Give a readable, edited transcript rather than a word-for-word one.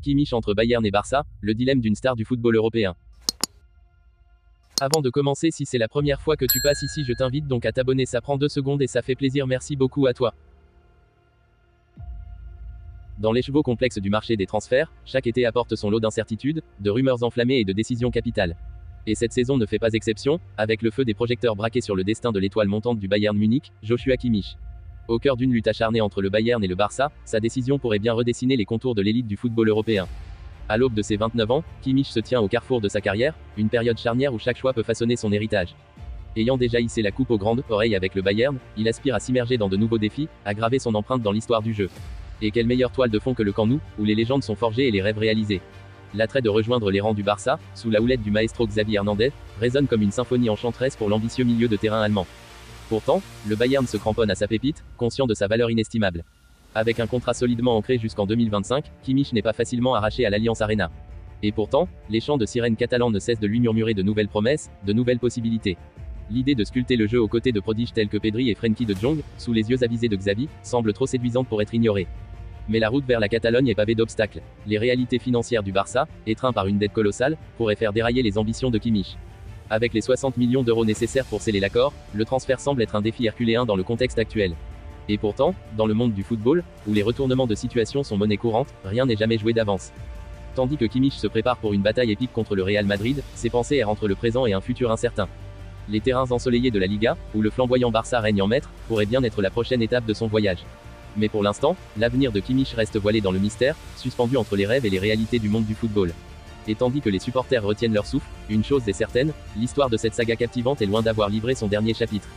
Kimmich entre Bayern et Barça, le dilemme d'une star du football européen. Avant de commencer, si c'est la première fois que tu passes ici, je t'invite donc à t'abonner, ça prend 2 secondes et ça fait plaisir, merci beaucoup à toi. Dans l'écheveau complexe du marché des transferts, chaque été apporte son lot d'incertitudes, de rumeurs enflammées et de décisions capitales. Et cette saison ne fait pas exception, avec le feu des projecteurs braqués sur le destin de l'étoile montante du Bayern Munich, Joshua Kimmich. Au cœur d'une lutte acharnée entre le Bayern et le Barça, sa décision pourrait bien redessiner les contours de l'élite du football européen. À l'aube de ses 29 ans, Kimmich se tient au carrefour de sa carrière, une période charnière où chaque choix peut façonner son héritage. Ayant déjà hissé la coupe aux grandes oreilles avec le Bayern, il aspire à s'immerger dans de nouveaux défis, à graver son empreinte dans l'histoire du jeu. Et quelle meilleure toile de fond que le Camp Nou, où les légendes sont forgées et les rêves réalisés. L'attrait de rejoindre les rangs du Barça, sous la houlette du maestro Xavi Hernandez, résonne comme une symphonie enchanteresse pour l'ambitieux milieu de terrain allemand. Pourtant, le Bayern se cramponne à sa pépite, conscient de sa valeur inestimable. Avec un contrat solidement ancré jusqu'en 2025, Kimmich n'est pas facilement arraché à l'Allianz Arena. Et pourtant, les chants de sirènes catalans ne cessent de lui murmurer de nouvelles promesses, de nouvelles possibilités. L'idée de sculpter le jeu aux côtés de prodiges tels que Pedri et Frenkie de Jong, sous les yeux avisés de Xavi, semble trop séduisante pour être ignorée. Mais la route vers la Catalogne est pavée d'obstacles. Les réalités financières du Barça, étreint par une dette colossale, pourraient faire dérailler les ambitions de Kimmich. Avec les 60 millions d'euros nécessaires pour sceller l'accord, le transfert semble être un défi herculéen dans le contexte actuel. Et pourtant, dans le monde du football, où les retournements de situation sont monnaie courante, rien n'est jamais joué d'avance. Tandis que Kimmich se prépare pour une bataille épique contre le Real Madrid, ses pensées errent entre le présent et un futur incertain. Les terrains ensoleillés de la Liga, où le flamboyant Barça règne en maître, pourraient bien être la prochaine étape de son voyage. Mais pour l'instant, l'avenir de Kimmich reste voilé dans le mystère, suspendu entre les rêves et les réalités du monde du football. Et tandis que les supporters retiennent leur souffle, une chose est certaine, l'histoire de cette saga captivante est loin d'avoir livré son dernier chapitre.